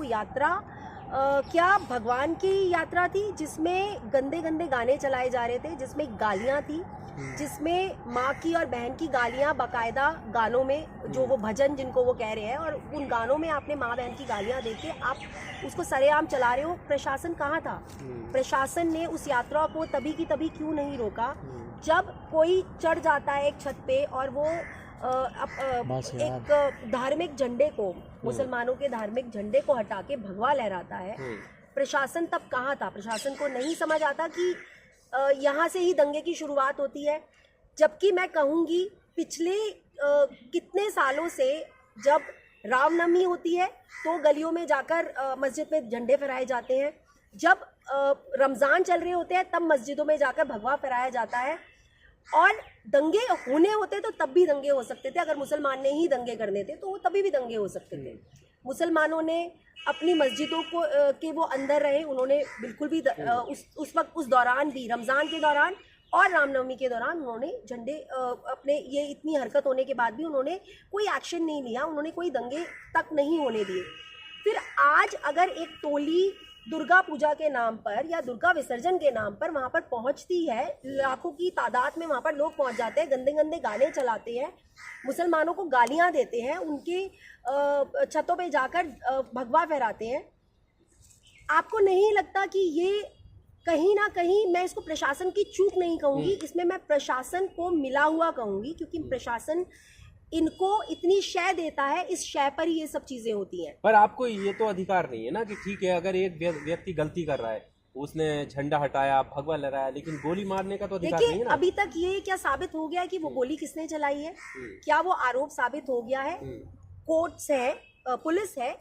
यात्रा क्या भगवान की यात्रा थी जिसमें गंदे गंदे गाने चलाए जा रहे थे, जिसमें गालियां थी, जिसमें माँ की और बहन की गालियां बाकायदा गानों में, जो वो भजन जिनको वो कह रहे हैं, और उन गानों में आपने माँ बहन की गालियां देके आप उसको सरेआम चला रहे हो। प्रशासन कहाँ था? प्रशासन ने उस यात्रा को तभी की तभी क्यों नहीं रोका? जब कोई चढ़ जाता है एक छत पे और वो एक धार्मिक झंडे को, मुसलमानों के धार्मिक झंडे को हटा के भगवा लहराता है, प्रशासन तब कहाँ था? प्रशासन को नहीं समझ आता कि यहाँ से ही दंगे की शुरुआत होती है। जबकि मैं कहूँगी पिछले कितने सालों से जब रामनवमी होती है तो गलियों में जाकर मस्जिद में झंडे फहराए जाते हैं, जब रमज़ान चल रहे होते हैं तब मस्जिदों में जाकर भगवा फहराया जाता है, और दंगे होने होते तो तब भी दंगे हो सकते थे। अगर मुसलमान ने ही दंगे करने थे तो तभी भी दंगे हो सकते थे। मुसलमानों ने अपनी मस्जिदों को के वो अंदर रहे, उन्होंने बिल्कुल भी उस वक्त, उस दौरान भी, रमज़ान के दौरान और रामनवमी के दौरान उन्होंने झंडे अपने, ये इतनी हरकत होने के बाद भी उन्होंने कोई एक्शन नहीं लिया, उन्होंने कोई दंगे तक नहीं होने दिए। फिर आज अगर एक टोली दुर्गा पूजा के नाम पर या दुर्गा विसर्जन के नाम पर वहाँ पर पहुँचती है, लाखों की तादाद में वहाँ पर लोग पहुँच जाते हैं, गंदे गंदे गाने चलाते हैं, मुसलमानों को गालियाँ देते हैं, उनके छतों पे जाकर भगवा फहराते हैं, आपको नहीं लगता कि ये कहीं ना कहीं, मैं इसको प्रशासन की चूक नहीं कहूँगी, इसमें मैं प्रशासन को मिला हुआ कहूँगी, क्योंकि प्रशासन इनको इतनी शय देता है, इस शय पर ही ये सब चीजें होती हैं। पर आपको ये तो अधिकार नहीं है ना कि ठीक है, अगर एक व्यक्ति गलती कर रहा है, उसने झंडा हटाया, भगवा लहराया, लेकिन गोली मारने का तो अधिकार नहीं है ना। अभी तक ये क्या साबित हो गया है कि वो गोली किसने चलाई है? क्या वो आरोप साबित हो गया है? कोर्ट्स है, पुलिस है,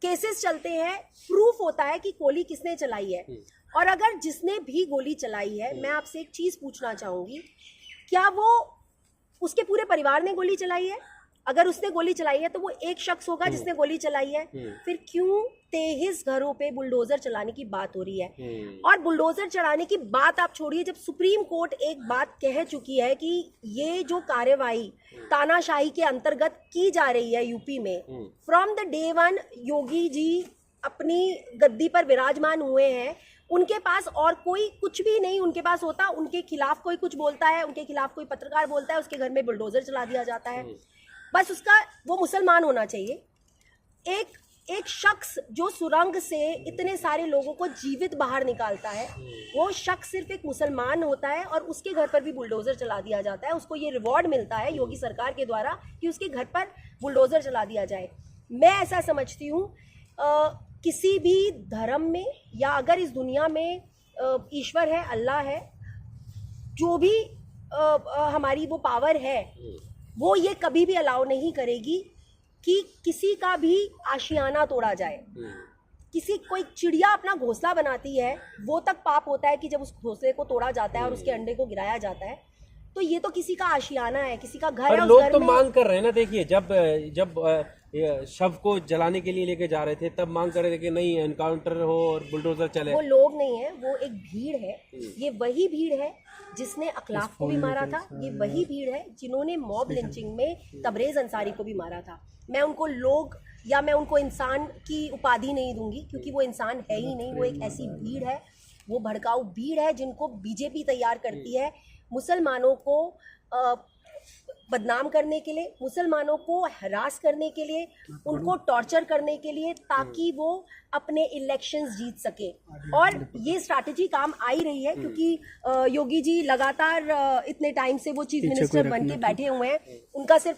केसेस चलते हैं, प्रूफ होता है कि गोली किसने चलाई है। और अगर जिसने भी गोली चलाई है, मैं आपसे एक चीज पूछना चाहूंगी, क्या वो, उसके पूरे परिवार ने गोली चलाई है? अगर उसने गोली चलाई है तो वो एक शख्स होगा जिसने गोली चलाई है। फिर क्यों 23 घरों पे बुलडोजर चलाने की बात हो रही है? और बुलडोजर चलाने की बात आप छोड़िए, जब सुप्रीम कोर्ट एक बात कह चुकी है कि ये जो कार्यवाही तानाशाही के अंतर्गत की जा रही है यूपी में, from the day one Yogi ji अपनी गद्दी पर विराजमान हुए हैं, उनके पास और कोई कुछ भी नहीं उनके पास होता, उनके खिलाफ कोई कुछ बोलता है, उनके खिलाफ कोई पत्रकार बोलता है, उसके घर में बुलडोजर चला दिया जाता है। बस उसका, वो मुसलमान होना चाहिए। एक शख्स जो सुरंग से इतने सारे लोगों को जीवित बाहर निकालता है, वो शख्स सिर्फ एक मुसलमान होता है और उसके घर पर भी बुलडोजर चला दिया जाता है। उसको ये रिवॉर्ड मिलता है योगी सरकार के द्वारा कि उसके घर पर बुलडोजर चला दिया जाए। मैं ऐसा समझती हूँ, किसी भी धर्म में या अगर इस दुनिया में ईश्वर है, अल्लाह है, जो भी हमारी वो पावर है, वो ये कभी भी अलाउ नहीं करेगी कि किसी का भी आशियाना तोड़ा जाए। कोई चिड़िया अपना घोंसला बनाती है, वो तक पाप होता है कि जब उस घोंसले को तोड़ा जाता है और उसके अंडे को गिराया जाता है, तो ये तो किसी का आशियाना है, किसी का घर है। लोग तो मांग कर रहे हैं ना, देखिए जब शव को जलाने के लिए लेके जा रहे थे तब मांग कर रहे थे कि नहीं एनकाउंटर हो और बुलडोजर चले। वो लोग नहीं है, वो एक भीड़ है। ये वही भीड़ है जिसने अखलाक को भी मारा था, ये वही भीड़ है जिन्होंने मॉब लिंचिंग में तबरेज अंसारी को भी मारा था। मैं उनको लोग या मैं उनको इंसान की उपाधि नहीं दूंगी, क्योंकि वो इंसान है ही नहीं, वो एक ऐसी भीड़ है, वो भड़काऊ भीड़ है जिनको बीजेपी तैयार करती है मुसलमानों को बदनाम करने के लिए, मुसलमानों को हरास करने के लिए, उनको टॉर्चर करने के लिए, ताकि वो अपने इलेक्शंस जीत सके। और ये स्ट्रैटेजी काम आ ही रही है, क्योंकि योगी जी लगातार इतने टाइम से वो चीफ मिनिस्टर बन के बैठे हुए हैं। उनका सिर्फ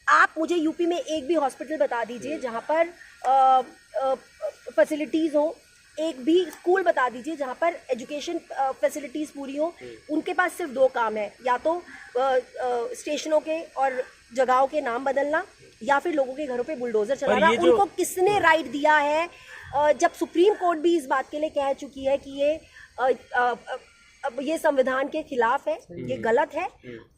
आप मुझे यूपी में एक भी हॉस्पिटल बता दीजिए जहाँ पर फैसिलिटीज़ हो, एक भी स्कूल बता दीजिए जहाँ पर एजुकेशन फैसिलिटीज़ पूरी हो। उनके पास सिर्फ दो काम है, या तो स्टेशनों के और जगहों के नाम बदलना या फिर लोगों के घरों पे बुलडोजर चलाना। उनको किसने राइट दिया है? जब सुप्रीम कोर्ट भी इस बात के लिए कह चुकी है कि ये संविधान के खिलाफ है, ये गलत है,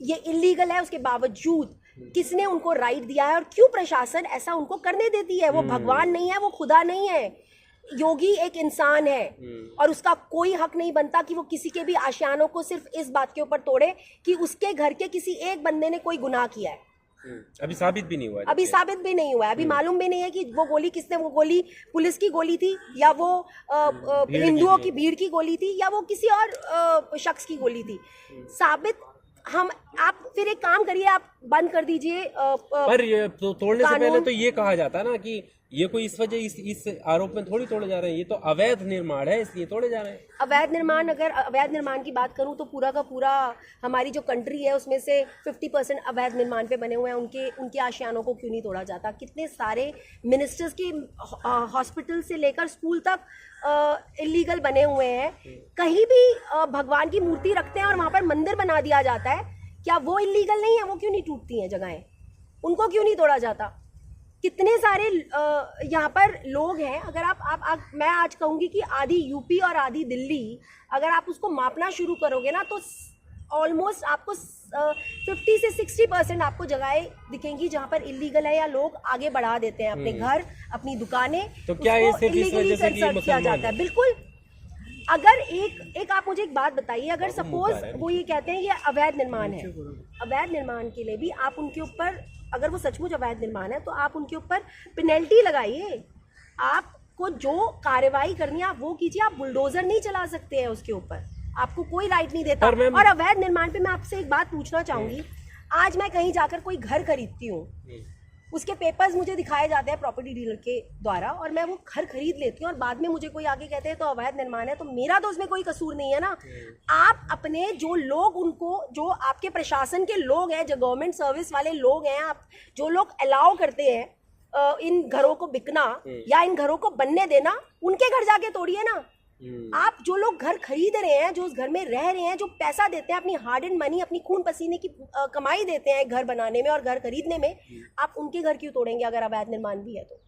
ये इलीगल है, उसके बावजूद किसने उनको राइट दिया है और क्यों प्रशासन ऐसा उनको करने देती है? वो भगवान नहीं है, वो खुदा नहीं है, योगी एक इंसान है और उसका कोई हक नहीं बनता कि वो किसी के भी आशियानों को सिर्फ इस बात के ऊपर तोड़े कि उसके घर के किसी एक बंदे ने कोई गुनाह किया है। अभी साबित भी नहीं हुआ है। अभी साबित भी नहीं हुआ है, अभी मालूम भी नहीं है कि वो गोली किसने, वो गोली पुलिस की गोली थी या वो हिंदुओं की भीड़ की गोली थी या वो किसी और शख्स की गोली थी। साबित आप फिर एक काम करिए, आप बंद कर दीजिए। पर तो तोड़ने से पहले तो ये कहा जाता है ना कि ये कोई इस वजह इस आरोप में थोड़ी तोड़े जा रहे हैं, ये तो अवैध निर्माण है इसलिए तोड़े जा रहे हैं। अवैध निर्माण, अगर अवैध निर्माण की बात करूं तो पूरा का पूरा हमारी जो कंट्री है उसमें से 50% अवैध निर्माण पे बने हुए हैं। उनके आशियानों को क्यों नहीं तोड़ा जाता? कितने सारे मिनिस्टर्स की हॉस्पिटल से लेकर स्कूल तक इलीगल बने हुए हैं। कहीं भी भगवान की मूर्ति रखते हैं और वहां पर मंदिर बना दिया जाता है, क्या वो इलीगल नहीं है? वो क्यों नहीं टूटती हैं जगहें? उनको क्यों नहीं तोड़ा जाता? कितने सारे यहाँ पर लोग हैं। अगर आप मैं आज कहूँगी कि आधी यूपी और आधी दिल्ली, अगर आप उसको मापना शुरू करोगे ना तो ऑलमोस्ट आपको 50 से 60% आपको जगहें दिखेंगी जहाँ पर इलीगल है या लोग आगे बढ़ा देते हैं अपने घर, अपनी दुकानें। तो क्या ये सिर्फ इस वजह से कि किया जाता है? बिल्कुल। अगर एक आप मुझे एक बात बताइए, अगर सपोज वो ये कहते हैं ये अवैध निर्माण है, अवैध निर्माण के लिए भी आप उनके ऊपर, अगर वो सचमुच अवैध निर्माण है तो आप उनके ऊपर पेनल्टी लगाइए। आपको जो कार्रवाई करनी है आप वो कीजिए। आप बुलडोजर नहीं चला सकते हैं उसके ऊपर, आपको कोई राइट नहीं देता। और अवैध निर्माण पे मैं आपसे एक बात पूछना चाहूंगी, आज मैं कहीं जाकर कोई घर खरीदती हूँ, उसके पेपर्स मुझे दिखाए जाते हैं प्रॉपर्टी डीलर के द्वारा और मैं वो घर खरीद लेती हूँ और बाद में मुझे कोई आगे कहते हैं तो अवैध निर्माण है, तो मेरा तो उसमें कोई कसूर नहीं है ना। आप अपने जो लोग, उनको जो आपके प्रशासन के लोग हैं, जो गवर्नमेंट सर्विस वाले लोग हैं, आप जो लोग अलाउ करते हैं इन घरों को बिकना या इन घरों को बनने देना, उनके घर जाके तोड़िए ना। आप जो लोग घर खरीद रहे हैं, जो उस घर में रह रहे हैं, जो पैसा देते हैं, अपनी हार्ड एंड मनी, अपनी खून पसीने की कमाई देते हैं घर बनाने में और घर खरीदने में, आप उनके घर क्यों तोड़ेंगे अगर अवैध निर्माण भी है तो?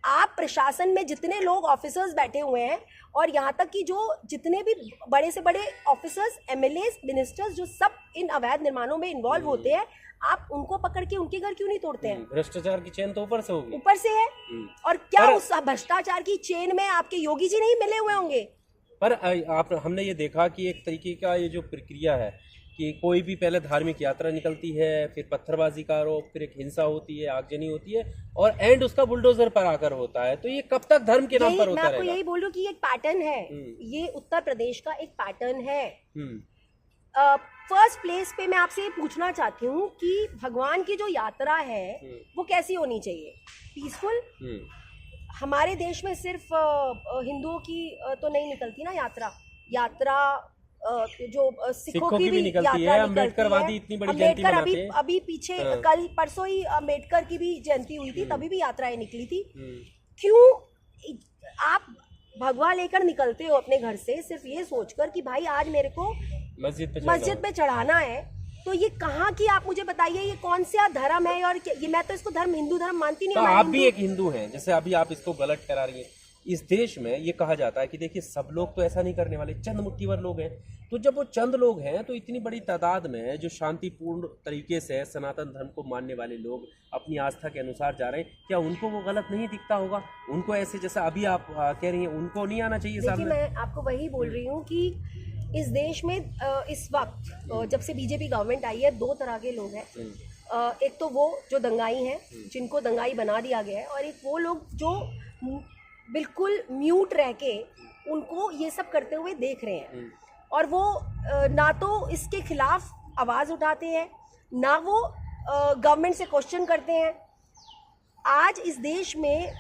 आप प्रशासन में जितने लोग ऑफिसर्स बैठे हुए हैं और यहाँ तक कि जो जितने भी बड़े से बड़े ऑफिसर्स, एमएलएस, मिनिस्टर्स जो सब इन अवैध निर्माणों में इन्वॉल्व होते हैं, आप उनको पकड़ के उनके घर क्यों नहीं तोड़ते हैं? भ्रष्टाचार की चेन तो ऊपर से होगी, ऊपर से है। और क्या उस भ्रष्टाचार की चेन में आपके योगी जी नहीं मिले हुए होंगे? पर हमने ये देखा कि एक तरीके का ये जो प्रक्रिया है कि कोई भी पहले धार्मिक यात्रा निकलती है, फिर पत्थरबाजी का आरोप, फिर एक हिंसा होती है, आगजनी होती है और एंड उसका बुलडोजर पर आकर होता है। तो ये कब तक धर्म के नाम पर होता रहेगा? मैं आपको यही बोल रही हूँ कि एक पैटर्न है, ये उत्तर प्रदेश का एक पैटर्न है। फर्स्ट प्लेस पे मैं आपसे ये पूछना चाहती हूँ कि भगवान की जो यात्रा है वो कैसी होनी चाहिए? पीसफुल। हमारे देश में सिर्फ हिंदुओं की तो नहीं निकलती ना यात्रा जो सिखों की भी निकलती है। अम्बेडकरवादी इतनी बड़ी जयंती मनाते हैं। अभी पीछे कल परसों ही अम्बेडकर की भी जयंती हुई थी, तभी भी यात्राएं निकली थी। क्यों आप भगवा लेकर निकलते हो अपने घर से सिर्फ ये सोचकर कि भाई आज मेरे को मस्जिद पे चढ़ाना है? तो ये कहाँ की, आप मुझे बताइए, ये कौन सा धर्म है? और ये मैं तो इसको धर्म, हिंदू धर्म मानती नहीं। तो आप भी एक हिंदू हैं, जैसे अभी आप इसको गलत करा रही हैं। इस देश में ये कहा जाता है कि देखिए सब लोग तो ऐसा नहीं करने वाले, चंद मुट्ठीवर लोग हैं। तो जब वो चंद लोग हैं तो इतनी बड़ी तादाद में जो शांतिपूर्ण तरीके से सनातन धर्म को मानने वाले लोग अपनी आस्था के अनुसार जा रहे हैं, क्या उनको वो गलत नहीं दिखता होगा? उनको ऐसे जैसा अभी आप कह रही हैं उनको नहीं आना चाहिए सामने? मैं आपको वही बोल रही हूँ कि इस देश में इस वक्त जब से बीजेपी गवर्नमेंट आई है, दो तरह के लोग हैं। एक तो वो जो दंगाई हैं, जिनको दंगाई बना दिया गया है, और एक वो लोग जो बिल्कुल म्यूट रह के उनको ये सब करते हुए देख रहे हैं। और वो ना तो इसके खिलाफ आवाज़ उठाते हैं, ना वो गवर्नमेंट से क्वेश्चन करते हैं। आज इस देश में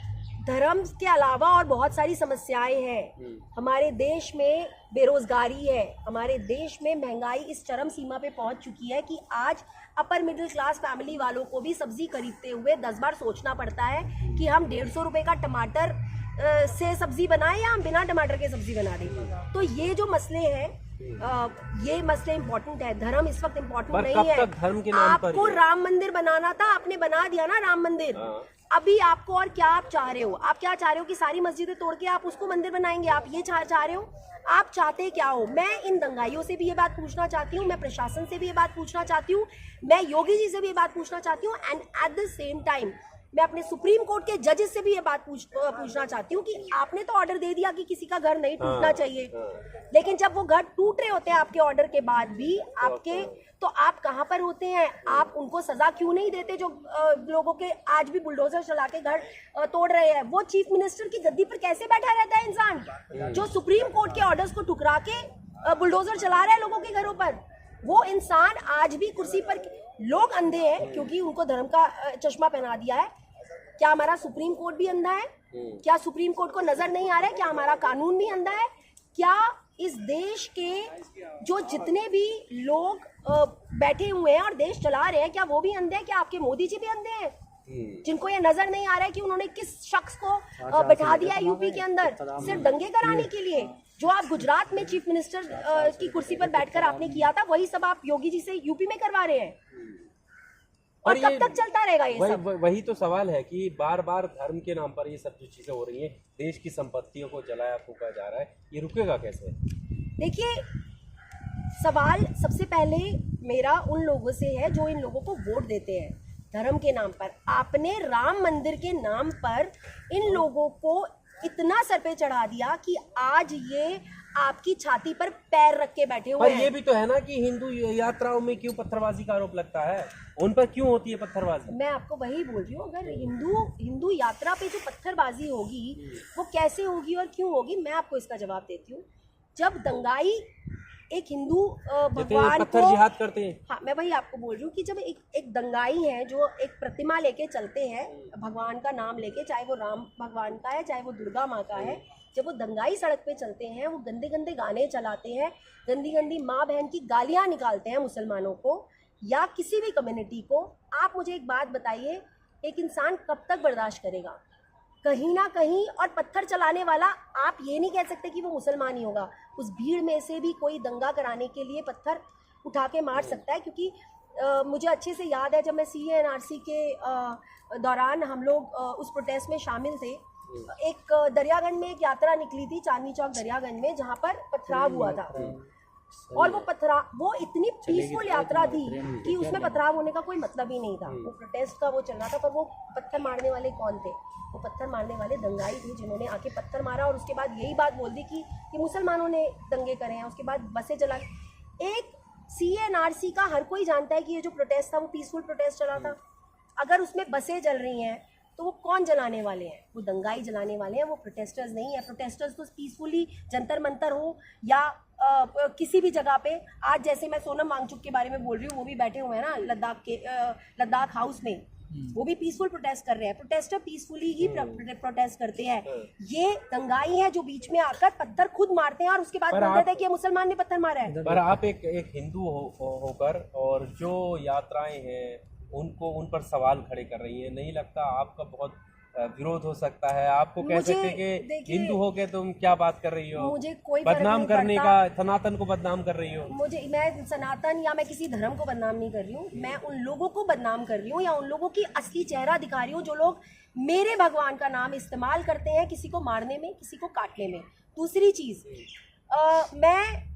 धर्म के अलावा और बहुत सारी समस्याएं हैं। हमारे देश में बेरोजगारी है, हमारे देश में महंगाई इस चरम सीमा पे पहुंच चुकी है कि आज अपर मिडिल क्लास फैमिली वालों को भी सब्जी खरीदते हुए 10 बार सोचना पड़ता है कि हम 150 रुपए का टमाटर से सब्जी बनाएं या हम बिना टमाटर के सब्जी बना दें। तो ये जो मसले हैं, ये मसले इम्पोर्टेंट है। धर्म इस वक्त इम्पोर्टेंट नहीं है। धर्म के नाम पर आपको राम मंदिर बनाना था, आपने बना दिया ना राम मंदिर। अभी आपको और क्या आप चाह रहे हो? आप क्या चाह रहे हो कि सारी मस्जिदें तोड़ के आप उसको मंदिर बनाएंगे? आप ये चाह रहे हो? आप चाहते क्या हो? मैं इन दंगाइयों से भी ये बात पूछना चाहती हूँ, मैं प्रशासन से भी ये बात पूछना चाहती हूँ, मैं योगी जी से भी ये बात पूछना चाहती हूँ, and at the same time मैं अपने सुप्रीम कोर्ट के जजेस से भी ये बात पूछना चाहती हूँ कि आपने तो ऑर्डर दे दिया कि किसी का घर नहीं टूटना चाहिए, लेकिन जब वो घर टूट रहे होते हैं आपके ऑर्डर के बाद भी आपके, तो आप कहाँ पर होते हैं? आप उनको सजा क्यों नहीं देते जो लोगों के आज भी बुलडोजर चला के घर तोड़ रहे हैं? वो चीफ मिनिस्टर की गद्दी पर कैसे बैठा रहता है इंसान जो सुप्रीम कोर्ट के ऑर्डर्स को ठुकरा के बुलडोजर चला रहा है लोगों के घरों पर? वो इंसान आज भी कुर्सी पर, लोग अंधे हैं क्योंकि उनको धर्म का चश्मा पहना दिया है। क्या हमारा सुप्रीम कोर्ट भी अंधा है? क्या सुप्रीम कोर्ट को नजर नहीं आ रहा है? क्या हमारा कानून भी अंधा है? क्या इस देश के जो जितने भी लोग बैठे हुए हैं और देश चला रहे हैं, क्या वो भी अंधे हैं? क्या आपके मोदी जी भी अंधे हैं जिनको ये नजर नहीं आ रहा है कि उन्होंने किस शख्स को बैठा दिया है यूपी के अंदर सिर्फ दंगे कराने के लिए? जो आप गुजरात में चीफ मिनिस्टर की कुर्सी पर बैठकर आपने किया था, वही सब आप योगी जी से यूपी में करवा रहे हैं। और कब तक चलता रहेगा ये सब? वही तो सवाल है कि बार बार धर्म के नाम पर ये सब जो चीजें हो रही हैं, देश की संपत्तियों को जलाया फूका जा रहा है, ये रुकेगा कैसे? देखिए, सवाल सबसे पहले मेरा उन लोगों से है जो इन लोगों को वोट देते हैं धर्म के नाम पर। आपने राम मंदिर के नाम पर इन लोगों को इतना सर पे चढ़ा दिया कि आज ये आपकी छाती पर पैर रख के बैठे हुए हैं। पर ये भी तो है ना कि हिंदू यात्राओं में क्यों पत्थरबाजी का आरोप लगता है? उन पर क्यों होती है पत्थरबाजी? मैं आपको वही बोल रही हूँ, अगर हिंदू यात्रा पे जो पत्थरबाजी होगी वो कैसे होगी और क्यों होगी, मैं आपको इसका जवाब देती हूँ। जब दंगाई एक हिंदू भगवान पत्थर जिहाद करते हैं, हाँ मैं वही आपको बोल रही हूँ कि जब एक दंगाई है जो एक प्रतिमा लेके चलते हैं भगवान का नाम लेके, चाहे वो राम भगवान का है चाहे वो दुर्गा माँ का है, जब वो दंगाई सड़क पे चलते हैं, वो गंदे गंदे गाने चलाते हैं, गंदी गंदी माँ बहन की गालियाँ निकालते हैं मुसलमानों को या किसी भी कम्युनिटी को, आप मुझे एक बात बताइए, एक इंसान कब तक बर्दाश्त करेगा? कहीं ना कहीं, और पत्थर चलाने वाला आप ये नहीं कह सकते कि वो मुसलमान ही होगा, उस भीड़ में से भी कोई दंगा कराने के लिए पत्थर उठा के मार सकता है। क्योंकि मुझे अच्छे से याद है जब मैं CA/NRC के दौरान हम लोग उस प्रोटेस्ट में शामिल थे, एक दरियागंज में एक यात्रा निकली थी, चांदनी चौक दरियागंज में, जहाँ पर पथराव हुआ था और वो इतनी पीसफुल यात्रा थी कि उसमें पथराव होने का कोई मतलब ही नहीं था। वो प्रोटेस्ट का वो चल रहा था, पर वो पत्थर मारने वाले कौन थे? वो पत्थर मारने वाले दंगाई थे जिन्होंने आके पत्थर मारा और उसके बाद यही बात बोल दी कि मुसलमानों ने दंगे करे हैं। उसके बाद बसें चला, एक CA/NRC का हर कोई जानता है कि ये जो प्रोटेस्ट था वो पीसफुल प्रोटेस्ट चला था। अगर उसमें बसें जल रही हैं तो वो कौन जलाने वाले हैं? वो दंगाई जलाने वाले हैं, वो प्रोटेस्टर्स नहीं है। प्रोटेस्टर्स तो पीसफुली जंतर मंतर हो या किसी भी जगह पे, आज जैसे मैं सोनम वांगचुक के बारे में बोल रही हूँ, वो भी बैठे हुए हैं ना लद्दाख हाउस में, वो भी पीसफुल प्रोटेस्ट कर रहे हैं। प्रोटेस्टर पीसफुली ही प्रोटेस्ट करते हैं। ये दंगाई है जो बीच में आकर पत्थर खुद मारते हैं और उसके बाद बोलते हैं कि मुसलमान ने पत्थर मारा है। पर आप एक हिंदू होकर और जो यात्राएं हैं उन पर सवाल खड़े कर रही हैं, नहीं लगता आपका बहुत विरोध हो सकता है? आपको कह सकते हैं कि हिंदू हो के तुम क्या बात कर रही हो, मुझे कोई बदनाम करने का, सनातन को बदनाम कर रही हो। मैं सनातन या मैं किसी धर्म को बदनाम नहीं कर रही हूँ, मैं उन लोगों को बदनाम कर रही हूँ या उन लोगों की असली चेहरा दिखा रही हूँ जो लोग मेरे भगवान का नाम इस्तेमाल करते हैं किसी को मारने में, किसी को काटने में। दूसरी चीज, मैं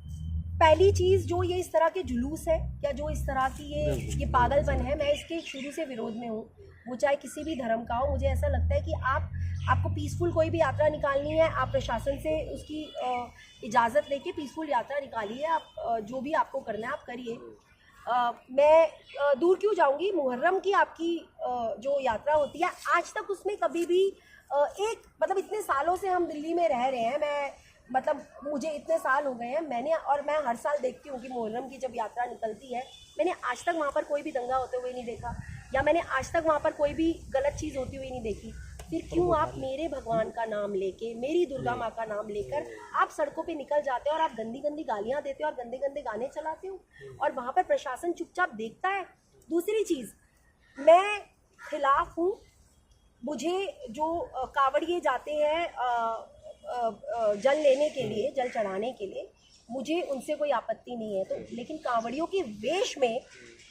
पहली चीज जो ये इस तरह के जुलूस है या जो इस तरह की ये पागलपन है, मैं इसके शुरू से विरोध में हूँ, वो चाहे किसी भी धर्म का हो। मुझे ऐसा लगता है कि आपको पीसफुल कोई भी यात्रा निकालनी है, आप प्रशासन से उसकी इजाज़त लेके पीसफुल यात्रा निकालिए। आप जो भी आपको करना है आप करिए। मैं दूर क्यों जाऊंगी, मुहर्रम की आपकी जो यात्रा होती है, आज तक उसमें कभी भी मतलब इतने सालों से हम दिल्ली में रह रहे हैं, मुझे इतने साल हो गए हैं, मैं हर साल देखती हूँ कि मुहर्रम की जब यात्रा निकलती है, मैंने आज तक वहाँ पर कोई भी दंगा होते हुए नहीं देखा या मैंने आज तक वहाँ पर कोई भी गलत चीज़ होती हुई नहीं देखी। फिर क्यों आप मेरे भगवान का नाम लेके, मेरी दुर्गा माँ का नाम लेकर आप सड़कों पे निकल जाते हो और आप गंदी गंदी गालियाँ देते हो और गंदे गंदे गाने चलाते हो और वहाँ पर प्रशासन चुपचाप देखता है? दूसरी चीज़, मैं खिलाफ हूँ, मुझे जो कांवड़िए जाते हैं जल लेने के लिए, जल चढ़ाने के लिए, मुझे उनसे कोई आपत्ति नहीं है। तो लेकिन कांवड़ियों के वेश में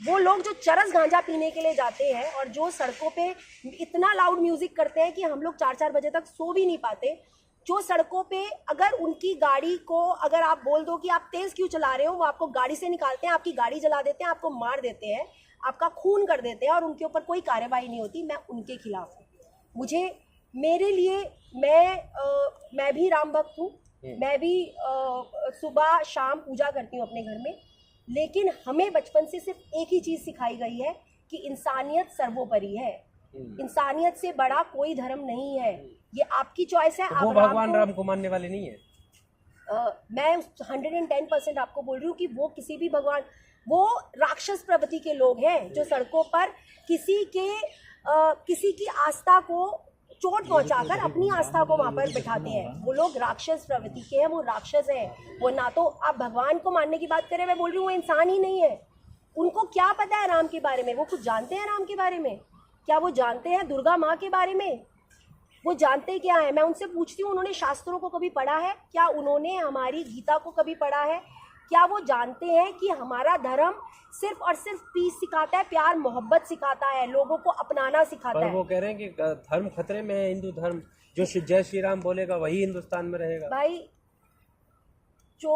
वो लोग जो चरस गांजा पीने के लिए जाते हैं और जो सड़कों पे इतना लाउड म्यूजिक करते हैं कि हम लोग 4-4 बजे तक सो भी नहीं पाते, जो सड़कों पे अगर उनकी गाड़ी को अगर आप बोल दो कि आप तेज क्यों चला रहे हो, वो आपको गाड़ी से निकालते हैं, आपकी गाड़ी जला देते हैं, आपको मार देते हैं। आपका खून कर देते हैं और उनके ऊपर कोई कार्रवाई नहीं होती, मैं उनके खिलाफ हूँ। मुझे, मेरे लिए, मैं भी राम भक्त हूँ, मैं भी सुबह शाम पूजा करती हूँ अपने घर में, लेकिन हमें बचपन से सिर्फ एक ही चीज़ सिखाई गई है कि इंसानियत सर्वोपरि है। इंसानियत से बड़ा कोई धर्म नहीं है। ये आपकी चॉइस है। तो वो भगवान राम को मानने वाले नहीं है। मैं 110% आपको बोल रही हूँ कि वो किसी भी भगवान, वो राक्षस प्रवृत्ति के लोग हैं जो सड़कों पर किसी की आस्था को चोट पहुंचाकर अपनी आस्था को वहां पर बिठाते हैं। वो लोग राक्षस प्रवृत्ति के हैं, वो राक्षस हैं। वो ना तो आप भगवान को मानने की बात करें, मैं बोल रही हूँ वो इंसान ही नहीं है। उनको क्या पता है राम के बारे में? वो कुछ जानते हैं राम के बारे में? क्या वो जानते हैं दुर्गा माँ के बारे में? वो जानते क्या है? मैं उनसे पूछती हूँ, उन्होंने शास्त्रों को कभी पढ़ा है? क्या उन्होंने हमारी गीता को कभी पढ़ा है? क्या वो जानते हैं कि हमारा धर्म सिर्फ और सिर्फ पीस सिखाता है, प्यार मोहब्बत सिखाता है, लोगों को अपनाना सिखाता है? वो कह रहे हैं कि धर्म खतरे में है, हिंदू धर्म, जो जय श्री राम बोलेगा वही हिंदुस्तान में रहेगा। भाई, जो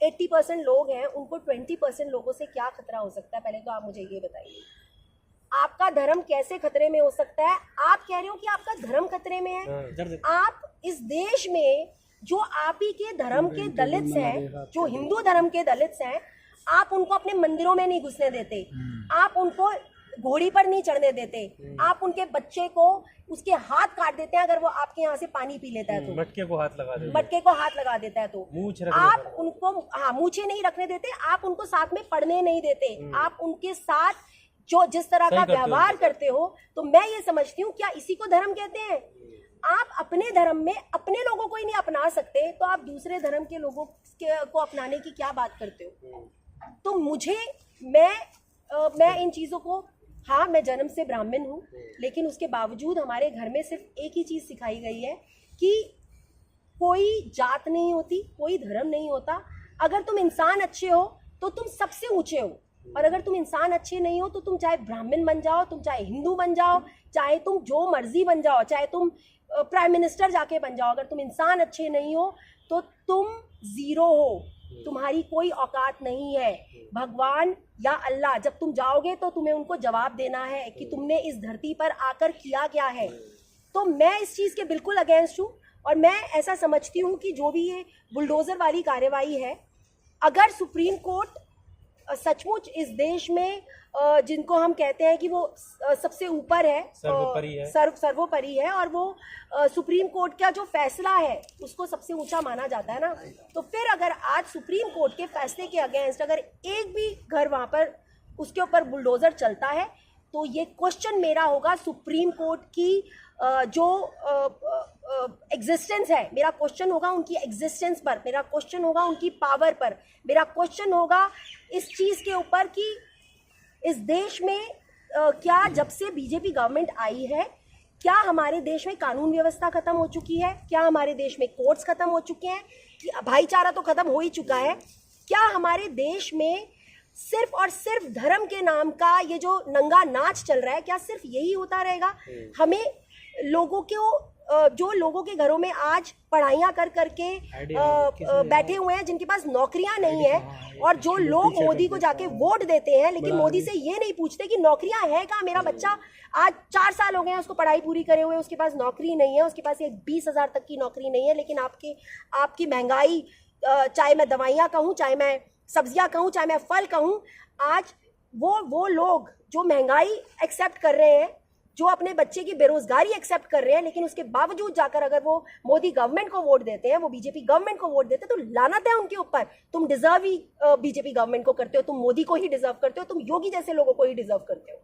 80% लोग हैं उनको 20% लोगों से क्या खतरा हो सकता है? पहले तो आप मुझे ये बताइए, आपका धर्म कैसे खतरे में हो सकता है? आप कह रहे हो कि आपका धर्म खतरे में है। आप इस देश में जो आप ही के धर्म के दलित्स हैं, जो हिंदू धर्म के दलित्स हैं, आप उनको अपने मंदिरों में नहीं घुसने देते, आप उनको घोड़ी पर नहीं चढ़ने देते, आप उनके बच्चे को उसके हाथ काट देते हैं अगर वो आपके यहाँ से पानी पी लेता है तो। मटके को हाथ लगा देते, मटके को हाथ लगा देता है तो आप उनको मूछे नहीं रखने देते, आप उनको साथ में पढ़ने नहीं देते, आप उनके साथ जो जिस तरह का व्यवहार करते हो। तो मैं ये समझती हूँ, क्या इसी को धर्म कहते हैं? आप अपने धर्म में अपने लोगों को ही नहीं अपना सकते तो आप दूसरे धर्म के लोगों को अपनाने की क्या बात करते हो? तो मुझे, मैं इन चीज़ों को, हाँ मैं जन्म से ब्राह्मण हूँ, लेकिन उसके बावजूद हमारे घर में सिर्फ एक ही चीज़ सिखाई गई है कि कोई जात नहीं होती, कोई धर्म नहीं होता। अगर तुम इंसान अच्छे हो तो तुम सबसे ऊंचे हो, और अगर तुम इंसान अच्छे नहीं हो तो तुम चाहे ब्राह्मण बन जाओ, तुम चाहे हिंदू बन जाओ, चाहे तुम जो मर्जी बन जाओ, चाहे तुम प्राइम मिनिस्टर जाके बन जाओ, अगर तुम इंसान अच्छे नहीं हो तो तुम जीरो हो, तुम्हारी कोई औकात नहीं है। भगवान या अल्लाह, जब तुम जाओगे तो तुम्हें उनको जवाब देना है कि तुमने इस धरती पर आकर किया क्या है। तो मैं इस चीज़ के बिल्कुल अगेंस्ट हूँ, और मैं ऐसा समझती हूँ कि जो भी ये बुलडोज़र वाली कार्रवाई है, अगर सुप्रीम कोर्ट सचमुच इस देश में जिनको हम कहते हैं कि वो सबसे ऊपर है, सर्वोपरि है, और वो सुप्रीम कोर्ट का जो फैसला है उसको सबसे ऊंचा माना जाता है ना, तो फिर अगर आज सुप्रीम कोर्ट के फैसले के अगेंस्ट अगर एक भी घर वहां पर उसके ऊपर बुलडोजर चलता है, तो ये क्वेश्चन मेरा होगा सुप्रीम कोर्ट की जो एग्जिस्टेंस है, मेरा क्वेश्चन होगा उनकी एग्जिस्टेंस पर, मेरा क्वेश्चन होगा उनकी पावर पर, मेरा क्वेश्चन होगा इस चीज़ के ऊपर कि इस देश में क्या जब से बीजेपी गवर्नमेंट आई है, क्या हमारे देश में कानून व्यवस्था खत्म हो चुकी है? क्या हमारे देश में कोर्ट्स खत्म हो चुके हैं? कि भाईचारा तो खत्म हो ही चुका है। क्या हमारे देश में सिर्फ और सिर्फ धर्म के नाम का ये जो नंगा नाच चल रहा है, क्या सिर्फ यही होता रहेगा? हमें लोगों को, जो लोगों के घरों में आज पढ़ाइयाँ कर करके बैठे हुए हैं, जिनके पास नौकरियां नहीं है, और जो लोग मोदी को जाके वोट देते हैं लेकिन मोदी से ये नहीं पूछते कि नौकरियां है कहाँ? मेरा बच्चा आज 4 साल हो गए हैं उसको पढ़ाई पूरी करे हुए, उसके पास नौकरी नहीं है, उसके पास एक 20,000 तक की नौकरी नहीं है। लेकिन आपकी महंगाई, चाहे मैं दवाइयाँ कहूँ, चाहे मैं सब्जियाँ कहूँ, चाहे मैं फल कहूँ, आज वो लोग जो महंगाई एक्सेप्ट कर रहे हैं, जो अपने बच्चे की बेरोजगारी एक्सेप्ट कर रहे हैं, लेकिन उसके बावजूद जाकर अगर वो मोदी गवर्नमेंट को वोट देते हैं, वो बीजेपी गवर्नमेंट को वोट देते हैं, तो लानत है उनके ऊपर। तुम डिजर्व ही बीजेपी गवर्नमेंट को करते हो, तुम मोदी को ही डिजर्व करते हो, तुम योगी जैसे लोगों को ही डिजर्व करते हो।